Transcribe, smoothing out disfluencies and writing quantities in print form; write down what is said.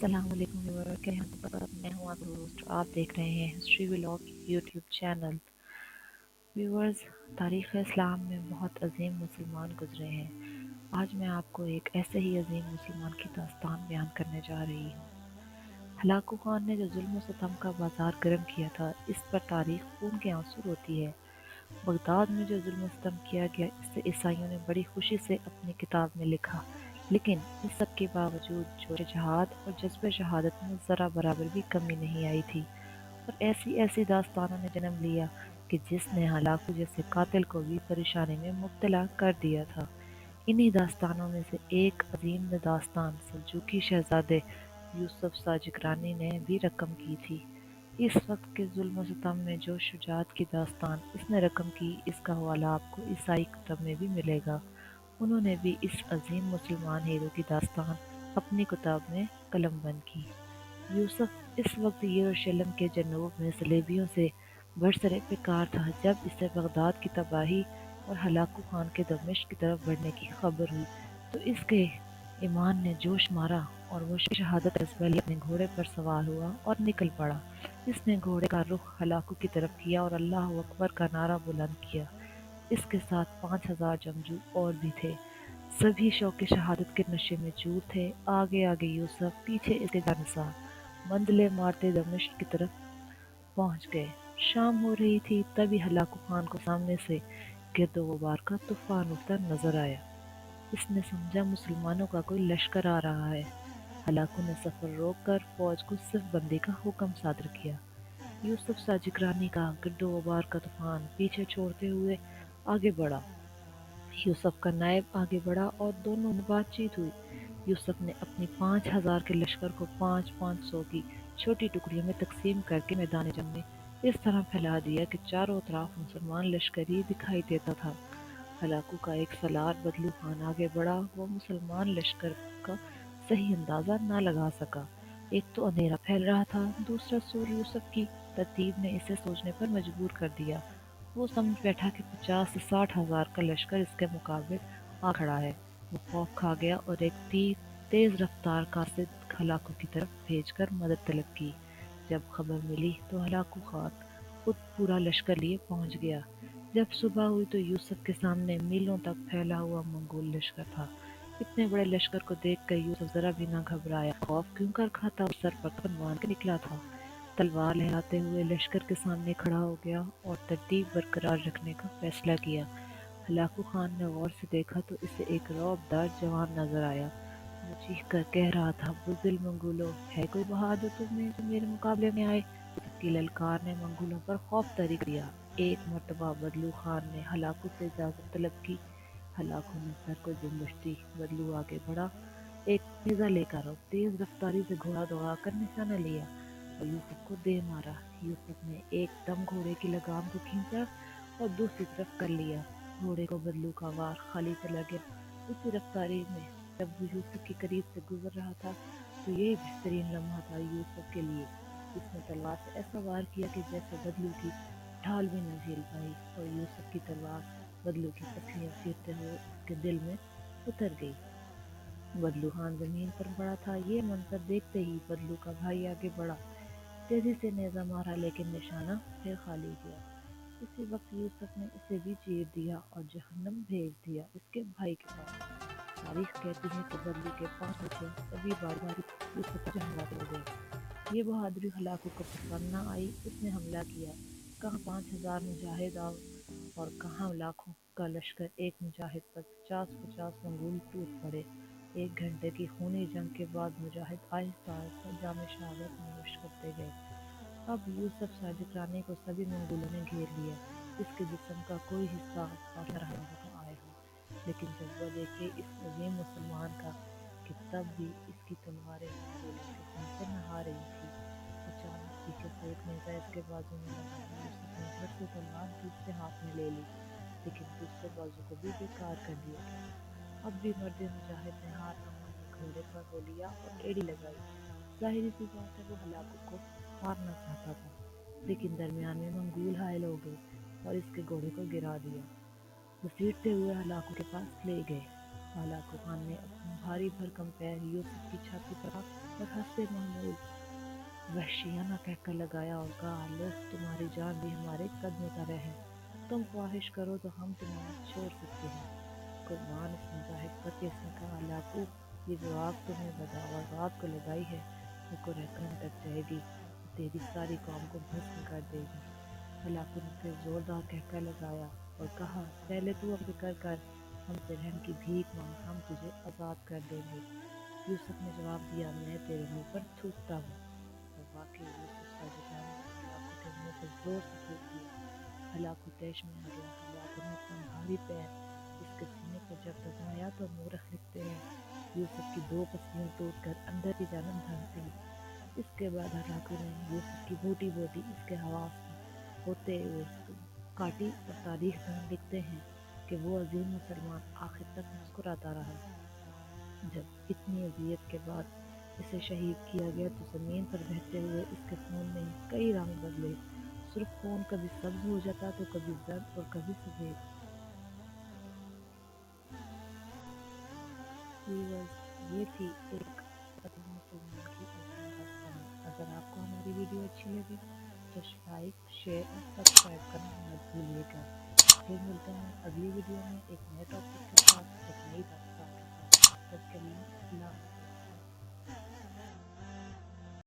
अस्सलाम वालेकुम व्यूअर, क्या हैं आप? मैं हूं आपका होस्ट। आप देख रहे हैं history vlog YouTube channel. Viewers, तारीख़ इस्लाम में बहुत अजीम मुसलमान गुजरे हैं। आज मैं आपको एक ऐसे ही अजीम मुसलमान की दास्तान बयान करने जा रही हूँ। हलाकू खान ने जो जुल्म व सितम का बाजार गर्म किया था, इस पर तारीख खून के आंसू रोती है। बगदाद में जो जुल्म व सितम किया गया, इससे ईसाइयों ने बड़ी खुशी से अपनी किताब में लिखा, लेकिन इस सब के बावजूद जोश जहाद और जज्बे शहादत में ज़रा बराबर भी कमी नहीं आई थी, और ऐसी ऐसी दास्तानों ने जन्म लिया कि जिसने हलाकू जैसे कातिल को भी परेशानी में मुब्तला कर दिया था। इन्हीं दास्तानों में से एक अजीम दास्तान सल्जूकी शहजादे यूसुफ साजिकरानी ने भी रकम की थी। इस वक्त के जुल्म-सितम में जो शुजाअत की दास्तान इसने रकम की, इसका हवाला आपको ईसाई किताब में भी मिलेगा। उन्होंने भी इस अजीम मुसलमान हीरो की दास्तान अपनी किताब में कलमबंद की। यूसुफ इस वक्त यरूशलेम के जनूब में सलेबियों से बरसरे पेकार था जब इसे बगदाद की तबाही और हलाकू खान के दमिश्क की तरफ बढ़ने की खबर हुई, तो इसके ईमान ने जोश मारा और वो शहादत से पहले अपने घोड़े पर सवार हुआ और निकल पड़ा। इसने घोड़े का रुख हलाकू की तरफ किया और अल्लाह अकबर का नारा बुलंद किया। इसके साथ 5,000 जंगजू और भी थे। सभी शौक़ शहादत के नशे में चूर थे। आगे आगे यूसुफ, पीछे इसके जानिसार मंदले मारते दमिश्क की तरफ पहुंच गए। शाम हो रही थी, तभी हलाकू खान को सामने से गिरदो गुबार का तूफान उठता नजर आया। इसने समझा मुसलमानों का कोई लश्कर आ रहा है। हलाकू ने सफर रोककर फौज को सिर्फ बंदी का हुक्म सादर किया। यूसुफ साजिकरानी का गिरदो गुबार का तूफान पीछे छोड़ते हुए आगे बढ़ा। यूसुफ का नायब आगे बढ़ा और दोनों में बातचीत हुई। यूसुफ ने अपनी 5,000 के लश्कर को 5-5 सौ की छोटी टुकड़ियों में तकसीम करके मैदान जंग में इस तरह फैला दिया कि चारों तरफ मुसलमान लश्कर ही दिखाई देता था। हलाकू का एक सलार बदलू खान आगे बढ़ा। वो मुसलमान लश्कर का सही अंदाजा न लगा सका। एक तो अंधेरा फैल रहा था, दूसरा सूर यूसुफ की तरतीब ने इसे सोचने पर मजबूर कर दिया। वो समझ बैठा कि 50 से 60 हजार का लश्कर इसके मुकाबले आ खड़ा है। वो खौफ खा गया और एक तेज रफ्तार कासिद हलाकू की तरफ भेजकर मदद तलब की। जब खबर मिली तो हलाकू खान खुद पूरा लश्कर लिए पहुंच गया। जब सुबह हुई तो यूसुफ के सामने मीलों तक फैला हुआ मंगोल लश्कर था। इतने बड़े लश्कर को देखकर यूसुफ जरा भी न घबराया। खौफ क्यों कर खाता, सर पर कफन बांध के निकला था। तलवार लहराते हुए लश्कर के सामने खड़ा हो गया और तरतीब बरकरार रखने का फैसला किया। हलाकू खान ने गौर से देखा तो इसे एक रौबदार जवान नजर आया। वो चीख कर कह रहा था, बुज़दिल मंगोलो, है कोई बहादुर तुम में जो मेरे मुकाबले में आए? की ललकार ने मंगोलों पर खौफ तरी दिया। एक मर्तबा बदलू खान ने हलाकू से इजाजत तलब की। हलाकू ने सर को जुम्बश दी। बदलू आगे बढ़ा, एक नेज़ा लेकर और तेज रफ्तारी से घोड़ा दौड़ाकर निशाना लिया और यूसुफ को दे मारा। यूसुफ ने एक दम घोड़े की लगाम को खींचा और दूसरी तरफ कर लिया। घोड़े को बदलू का वार खाली चला गया। उसी रफ्तारी में जब वो यूसुफ के करीब से गुजर रहा था, तो यही बेहतरीन लम्हा था यूसुफ के लिए। उसने तलवार से ऐसा वार किया कि जैसे बदलू की ढाल भी न झेल पाई, और यूसुफ की तलवार बदलू की पसलियां चीरते हुए उसके दिल में उतर गई। बदलू खान जमीन पर पड़ा था। ये मंजर देखते ही बदलू का भाई आगे बढ़ा, तेजी से नेज़ा मारा, लेकिन निशाना फिर खाली गया। इसी वक्त यूसुफ ने इसे भी चीर दिया और जहन्नम भेज दिया इसके भाई के पास। तारीख कहती है कि बदलू के 5 बच्चे सभी बारी बारी यूसुफ पर हमला कर गए। ये बहादुरी हलाकू को पसंद न आई। उसने हमला किया। कहाँ 5,000 मुजाहिद और कहाँ लाखों का लश्कर। एक मुजाहिद पर 50-50 मंगोल टूट पड़े। 1 घंटे की खूनी जंग के बाद मुजाहिद आहिस्ता आहिस्ता जाम शहादत में नोश करते गए। अब यूसुफ साजिकरानी को सभी मंगोलों ने घेर लिया। इसके जिस्म का कोई हिस्सा बाकी न रहा तो आए हो, लेकिन जज्बा देखिए इस अजीम मुसलमान का कि तब भी इसकी तलवारें मंगोलों के खून से नहा रही थी। अचानक पीछे से एक नेज़ा इसके बाजू में लगा। यूसुफ ने झट से तलवार दूसरे हाथ में ले ली, लेकिन दूसरे बाजू को भी बेकार कर दिया गया। अब भी मर्द मुजाहिद ने हार न मानी, घोड़े पर हो लिया और एड़ी लगाई। जाहिर सी बात है, वो हलाकू को मारना चाहता था, लेकिन दरमियान में मंगूल हायल हो गए और इसके घोड़े को गिरा दिया। घसीटते हुए हलाकू के पास ले गए। हलाकू खान ने अपना भारी भरकम पैर यूसुफ की छाती पर रखा और हंसे महमूद वहशियाना कहकर लगाया और कहा, लो तुम्हारी जान भी हमारे कदम उतर है। तुम ख्वाहिश करो तो हम तुम्हें छोड़ सकते हैं। कुर्बान इसने जाहिद पर के इसने कहा, लाकू, ये जो आग तुमने बगावत को लगाई है वो कुरहकन तक जाएगी, तेरी सारी कौम को भस्म कर देगी। हलाकू ने फिर जोरदार कहकर लगाया और कहा, पहले तू अब फिक्र कर, हमसे रहम की भीख मांग, हम तुझे आज़ाद कर देंगे। यूसुफ ने जवाब दिया, मैं तेरे मुंह पर थूकता हूँ। और वाकई यूसुफ का जुबान हलाकू के मुंह पर जोर से थूक दिया। हलाकू तैश में आ गया। हलाकू ने अपना भारी पैर इसके सीने पर जब दबाया तो मूरख लिखते हैं यूसुफ की दो पसलियां टूट कर अंदर की जानब धंसी। इसके बाद हलाकू ने यूसुफ की बूटी बूटी इसके हवास में होते हुए काटी और तारीख दान लिखते हैं कि वो अजीम मुसलमान आखिर तक मुस्कुराता रहा। जब इतनी अजियत के बाद इसे शहीद किया गया तो ज़मीन पर बहते हुए इसके खून ने कई रंग बदले। सुर्ख खून कभी सब्ज हो जाता तो कभी जर्द और कभी सफ़ेद। व्यूअर्स, ये थी एक अजीम मुसलमान की अजीम दास्तान। अगर आपको हमारी वीडियो अच्छी लगी तो लाइक, शेयर और सब्सक्राइब करना मत भूलिएगा। फिर मिलते हैं अगली वीडियो में एक नए टॉपिक के साथ, एक नई दास्तान के साथ। तब तक के लिए अल्लाह हाफ़िज़।